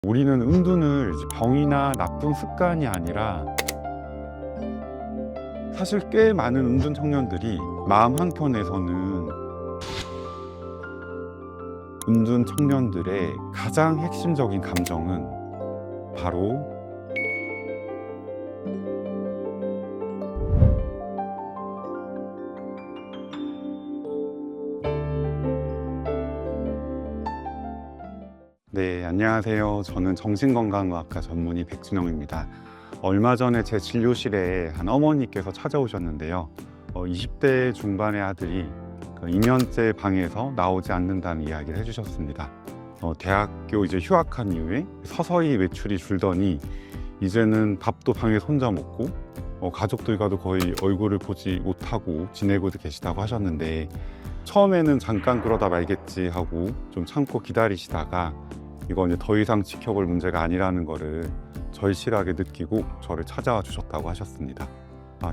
우리는 은둔을 병이나 나쁜 습관이 아니라 사실 꽤 많은 은둔 청년들이 마음 한켠에서는 은둔 청년들의 가장 핵심적인 감정은 바로 네, 안녕하세요. 저는 정신건강의학과 전문의 백준영입니다. 얼마 전에 제 진료실에 한 어머니께서 찾아오셨는데요. 20대 중반의 아들이 2년째 방에서 나오지 않는다는 이야기를 해주셨습니다. 대학교 이제 휴학한 이후에 서서히 외출이 줄더니 이제는 밥도 방에서 혼자 먹고 가족들과도 거의 얼굴을 보지 못하고 지내고 계시다고 하셨는데, 처음에는 잠깐 그러다 말겠지 하고 좀 참고 기다리시다가 이건 이제 더 이상 지켜볼 문제가 아니라는 거를 절실하게 느끼고 저를 찾아와 주셨다고 하셨습니다.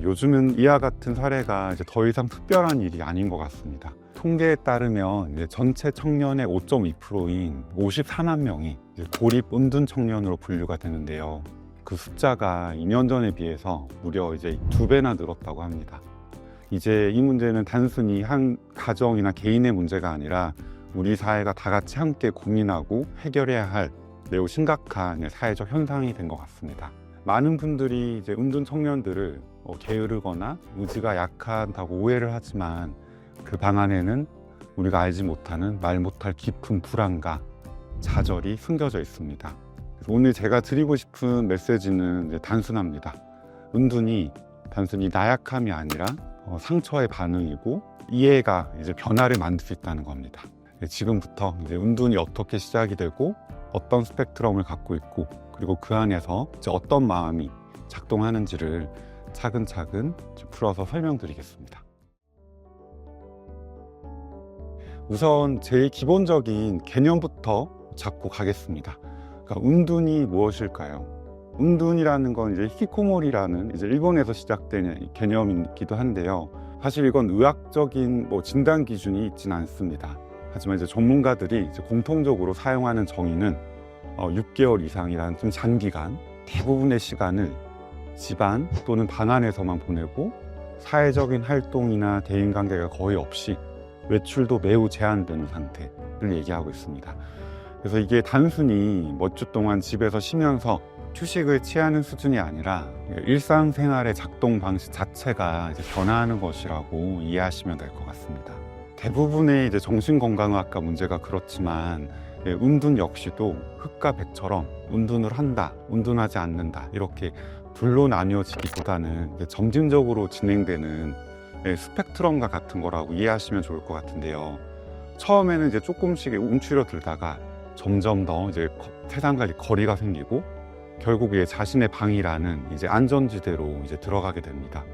요즘은 이와 같은 사례가 이제 더 이상 특별한 일이 아닌 것 같습니다. 통계에 따르면 이제 전체 청년의 5.2%인 54만 명이 이제 고립 은둔 청년으로 분류가 되는데요. 그 숫자가 2년 전에 비해서 무려 이제 2배나 늘었다고 합니다. 이제 이 문제는 단순히 한 가정이나 개인의 문제가 아니라 우리 사회가 다 같이 함께 고민하고 해결해야 할 매우 심각한 사회적 현상이 된 것 같습니다. 많은 분들이 이제 은둔 청년들을 게으르거나 의지가 약하다고 오해를 하지만 그 방 안에는 우리가 알지 못하는 말 못할 깊은 불안과 좌절이 숨겨져 있습니다. 그래서 오늘 제가 드리고 싶은 메시지는 이제 단순합니다. 은둔이 단순히 나약함이 아니라 상처의 반응이고 이해가 이제 변화를 만들 수 있다는 겁니다. 지금부터 이제 은둔이 어떻게 시작이 되고 어떤 스펙트럼을 갖고 있고 그리고 그 안에서 이제 어떤 마음이 작동하는지를 차근차근 풀어서 설명드리겠습니다. 우선 제일 기본적인 개념부터 잡고 가겠습니다. 그러니까 은둔이 무엇일까요? 은둔이라는 건 이제 히키코모리라는 이제 일본에서 시작된 개념이기도 한데요. 사실 이건 의학적인 진단 기준이 있지는 않습니다. 하지만 이제 전문가들이 이제 공통적으로 사용하는 정의는 6개월 이상이라는 좀 장기간 대부분의 시간을 집안 또는 방 안에서만 보내고 사회적인 활동이나 대인관계가 거의 없이 외출도 매우 제한되는 상태를 얘기하고 있습니다. 그래서 이게 단순히 몇 주 동안 집에서 쉬면서 휴식을 취하는 수준이 아니라 일상생활의 작동 방식 자체가 이제 변화하는 것이라고 이해하시면 될 것 같습니다. 대부분의 이제 정신건강의학과 문제가 그렇지만 은둔 역시도 흑과 백처럼 은둔을 한다, 은둔하지 않는다 이렇게 둘로 나뉘어지기보다는 점진적으로 진행되는 스펙트럼과 같은 거라고 이해하시면 좋을 것 같은데요. 처음에는 이제 조금씩 움츠려들다가 점점 더 이제 세상과 거리가 생기고 결국 자신의 방이라는 이제 안전지대로 이제 들어가게 됩니다.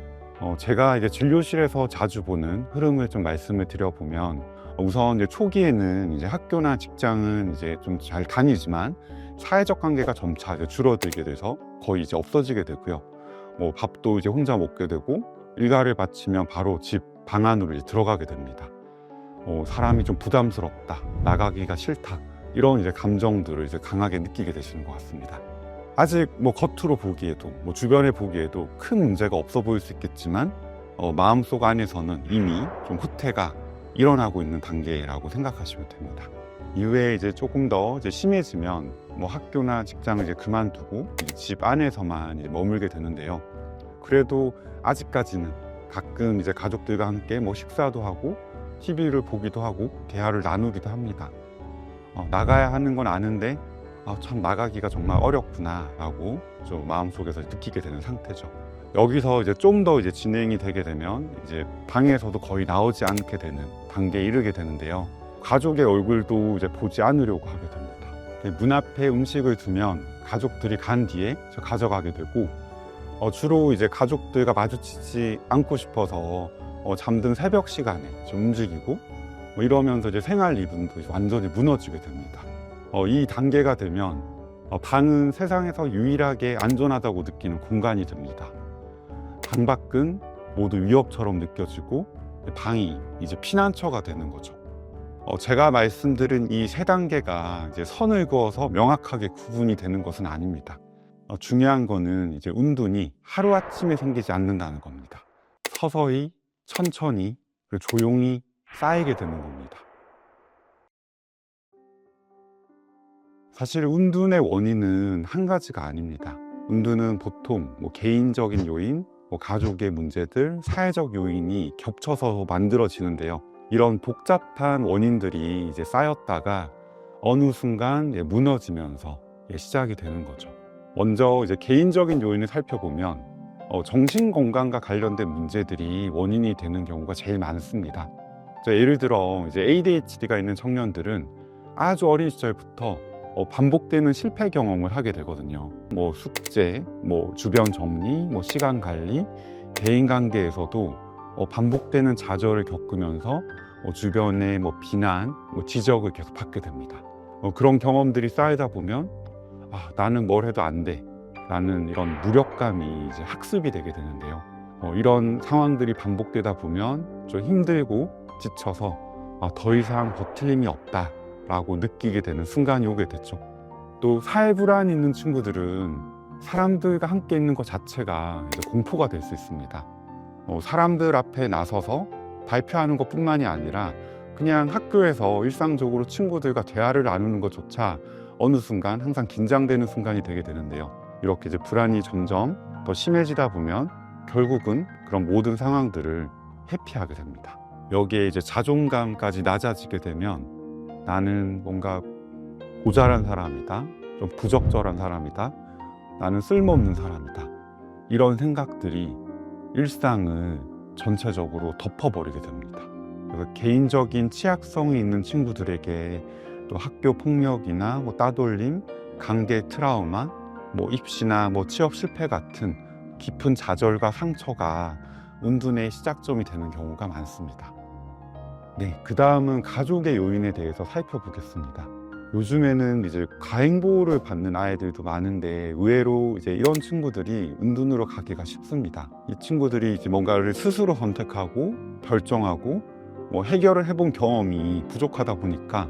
제가 이제 진료실에서 자주 보는 흐름을 좀 말씀을 드려보면, 우선 이제 초기에는 이제 학교나 직장은 이제 좀 잘 다니지만 사회적 관계가 점차 이제 줄어들게 돼서 거의 이제 없어지게 되고요. 밥도 이제 혼자 먹게 되고 일과를 마치면 바로 집 방 안으로 이제 들어가게 됩니다. 사람이 좀 부담스럽다, 나가기가 싫다 이런 이제 감정들을 이제 강하게 느끼게 되시는 것 같습니다. 아직 겉으로 보기에도 주변에 보기에도 큰 문제가 없어 보일 수 있겠지만 마음속 안에서는 이미 좀 후퇴가 일어나고 있는 단계라고 생각하시면 됩니다. 이후에 이제 조금 더 이제 심해지면 학교나 직장을 이제 그만두고 이제 집 안에서만 이제 머물게 되는데요. 그래도 아직까지는 가끔 이제 가족들과 함께 식사도 하고 TV를 보기도 하고 대화를 나누기도 합니다. 나가야 하는 건 아는데 참 나가기가 정말 어렵구나 라고 좀 마음속에서 느끼게 되는 상태죠. 여기서 이제 좀 더 이제 진행이 되게 되면 이제 방에서도 거의 나오지 않게 되는 단계에 이르게 되는데요. 가족의 얼굴도 이제 보지 않으려고 하게 됩니다. 문 앞에 음식을 두면 가족들이 간 뒤에 가져가게 되고, 주로 이제 가족들과 마주치지 않고 싶어서 잠든 새벽 시간에 좀 움직이고 이러면서 이제 생활 리듬도 완전히 무너지게 됩니다. 이 단계가 되면 방은 세상에서 유일하게 안전하다고 느끼는 공간이 됩니다. 방 밖은 모두 위협처럼 느껴지고 방이 이제 피난처가 되는 거죠. 제가 말씀드린 이 세 단계가 이제 선을 그어서 명확하게 구분이 되는 것은 아닙니다. 중요한 거는 이제 운둔이 하루아침에 생기지 않는다는 겁니다. 서서히, 천천히, 그리고 조용히 쌓이게 되는 겁니다. 사실 운둔의 원인은 한 가지가 아닙니다. 운둔은 보통 개인적인 요인, 가족의 문제들, 사회적 요인이 겹쳐서 만들어지는데요. 이런 복잡한 원인들이 이제 쌓였다가 어느 순간 무너지면서 시작이 되는 거죠. 먼저 이제 개인적인 요인을 살펴보면 정신 건강과 관련된 문제들이 원인이 되는 경우가 제일 많습니다. 예를 들어 이제 ADHD가 있는 청년들은 아주 어린 시절부터 반복되는 실패 경험을 하게 되거든요. 숙제, 주변 정리, 시간 관리, 대인 관계에서도 반복되는 좌절을 겪으면서 주변의 비난, 지적을 계속 받게 됩니다. 그런 경험들이 쌓이다 보면 나는 뭘 해도 안 돼. 라는 이런 무력감이 이제 학습이 되게 되는데요. 이런 상황들이 반복되다 보면 좀 힘들고 지쳐서 더 이상 버틸 힘이 없다 라고 느끼게 되는 순간이 오게 됐죠. 또 사회 불안이 있는 친구들은 사람들과 함께 있는 것 자체가 이제 공포가 될 수 있습니다. 사람들 앞에 나서서 발표하는 것뿐만이 아니라 그냥 학교에서 일상적으로 친구들과 대화를 나누는 것조차 어느 순간 항상 긴장되는 순간이 되게 되는데요. 이렇게 이제 불안이 점점 더 심해지다 보면 결국은 그런 모든 상황들을 회피하게 됩니다. 여기에 이제 자존감까지 낮아지게 되면 나는 뭔가 모자란 사람이다, 좀 부적절한 사람이다, 나는 쓸모없는 사람이다, 이런 생각들이 일상을 전체적으로 덮어버리게 됩니다. 그래서 개인적인 취약성이 있는 친구들에게 또 학교 폭력이나 따돌림, 관계 트라우마, 입시나 취업 실패 같은 깊은 좌절과 상처가 운둔의 시작점이 되는 경우가 많습니다. 네, 그 다음은 가족의 요인에 대해서 살펴보겠습니다. 요즘에는 이제 가행보호를 받는 아이들도 많은데 의외로 이제 이런 친구들이 운둔으로 가기가 쉽습니다. 이 친구들이 이제 뭔가를 스스로 선택하고 결정하고 해결을 해본 경험이 부족하다 보니까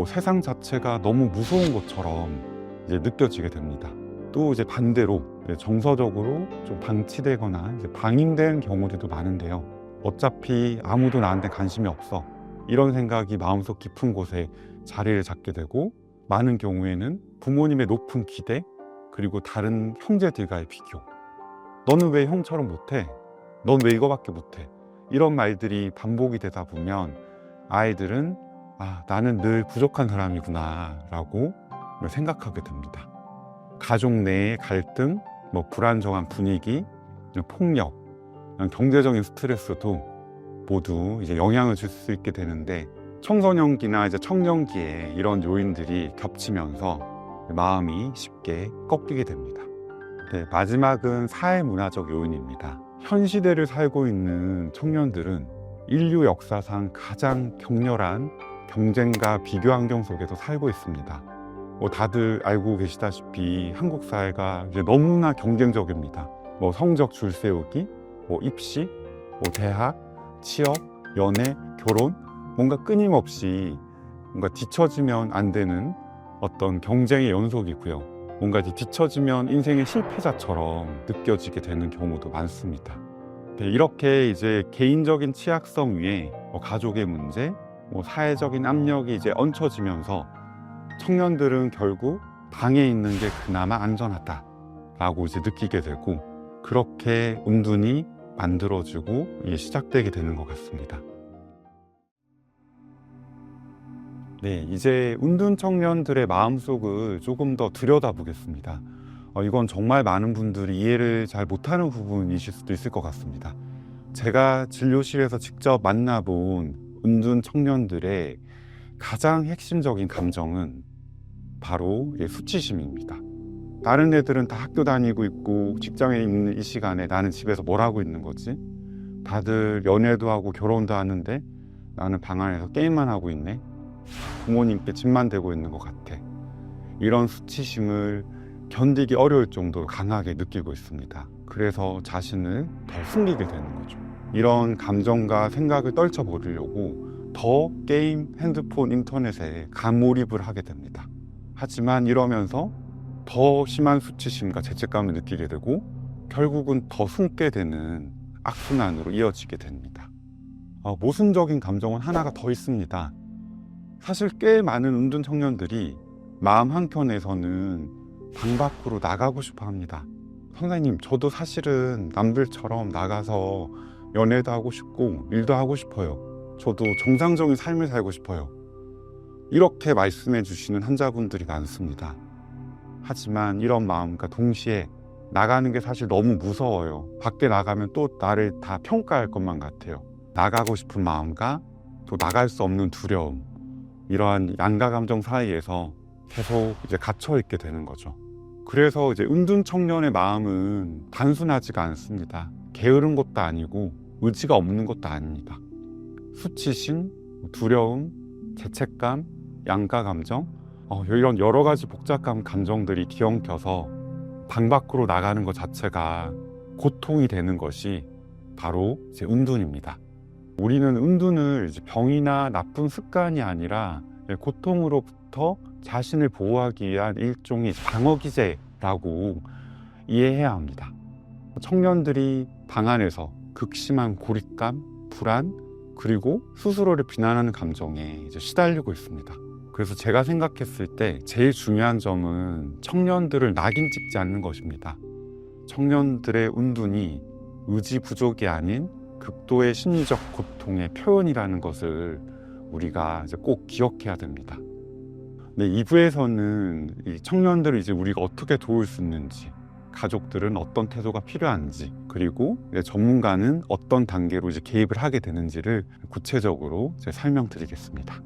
세상 자체가 너무 무서운 것처럼 이제 느껴지게 됩니다. 또 이제 반대로 정서적으로 좀 방치되거나 이제 방임된 경우들도 많은데요. 어차피 아무도 나한테 관심이 없어, 이런 생각이 마음속 깊은 곳에 자리를 잡게 되고, 많은 경우에는 부모님의 높은 기대, 그리고 다른 형제들과의 비교, 너는 왜 형처럼 못해? 넌 왜 이거밖에 못해? 이런 말들이 반복이 되다 보면 아이들은 나는 늘 부족한 사람이구나 라고 생각하게 됩니다. 가족 내의 갈등, 불안정한 분위기, 폭력, 경제적인 스트레스도 모두 이제 영향을 줄 수 있게 되는데, 청소년기나 이제 청년기에 이런 요인들이 겹치면서 마음이 쉽게 꺾이게 됩니다. 네, 마지막은 사회문화적 요인입니다. 현 시대를 살고 있는 청년들은 인류 역사상 가장 격렬한 경쟁과 비교 환경 속에서 살고 있습니다. 다들 알고 계시다시피 한국 사회가 이제 너무나 경쟁적입니다. 성적 줄 세우기, 입시, 대학, 취업, 연애, 결혼, 뭔가 끊임없이 뭔가 뒤처지면 안 되는 어떤 경쟁의 연속이고요. 뭔가 뒤처지면 인생의 실패자처럼 느껴지게 되는 경우도 많습니다. 이렇게 이제 개인적인 취약성 위에 가족의 문제, 사회적인 압력이 이제 얹혀지면서 청년들은 결국 방에 있는 게 그나마 안전하다라고 이제 느끼게 되고, 그렇게 운둔이 만들어지고 시작되게 되는 것 같습니다. 네, 이제 운둔 청년들의 마음속을 조금 더 들여다보겠습니다. 이건 정말 많은 분들이 이해를 잘 못하는 부분이실 수도 있을 것 같습니다. 제가 진료실에서 직접 만나본 운둔 청년들의 가장 핵심적인 감정은 바로 수치심입니다. 다른 애들은 다 학교 다니고 있고 직장에 있는 이 시간에 나는 집에서 뭘 하고 있는 거지? 다들 연애도 하고 결혼도 하는데 나는 방 안에서 게임만 하고 있네? 부모님께 짐만 대고 있는 것 같아. 이런 수치심을 견디기 어려울 정도로 강하게 느끼고 있습니다. 그래서 자신을 더 숨기게 되는 거죠. 이런 감정과 생각을 떨쳐버리려고 더 게임, 핸드폰, 인터넷에 감몰입을 하게 됩니다. 하지만 이러면서 더 심한 수치심과 죄책감을 느끼게 되고 결국은 더 숨게 되는 악순환으로 이어지게 됩니다. 모순적인 감정은 하나가 더 있습니다. 사실 꽤 많은 은둔 청년들이 마음 한켠에서는 방 밖으로 나가고 싶어 합니다. 선생님, 저도 사실은 남들처럼 나가서 연애도 하고 싶고 일도 하고 싶어요. 저도 정상적인 삶을 살고 싶어요. 이렇게 말씀해 주시는 환자분들이 많습니다. 하지만 이런 마음과 동시에 나가는 게 사실 너무 무서워요. 밖에 나가면 또 나를 다 평가할 것만 같아요. 나가고 싶은 마음과 또 나갈 수 없는 두려움, 이러한 양가 감정 사이에서 계속 이제 갇혀 있게 되는 거죠. 그래서 이제 은둔 청년의 마음은 단순하지가 않습니다. 게으른 것도 아니고 의지가 없는 것도 아닙니다. 수치심, 두려움, 죄책감, 양가 감정, 이런 여러 가지 복잡한 감정들이 뒤엉켜서 방 밖으로 나가는 것 자체가 고통이 되는 것이 바로 이제 은둔입니다. 우리는 은둔을 이제 병이나 나쁜 습관이 아니라 고통으로부터 자신을 보호하기 위한 일종의 방어 기제라고 이해해야 합니다. 청년들이 방 안에서 극심한 고립감, 불안, 그리고 스스로를 비난하는 감정에 이제 시달리고 있습니다. 그래서 제가 생각했을 때 제일 중요한 점은 청년들을 낙인 찍지 않는 것입니다. 청년들의 은둔이 의지 부족이 아닌 극도의 심리적 고통의 표현이라는 것을 우리가 이제 꼭 기억해야 됩니다. 네, 2부에서는 이 청년들을 이제 우리가 어떻게 도울 수 있는지, 가족들은 어떤 태도가 필요한지, 그리고 전문가는 어떤 단계로 이제 개입을 하게 되는지를 구체적으로 이제 설명드리겠습니다.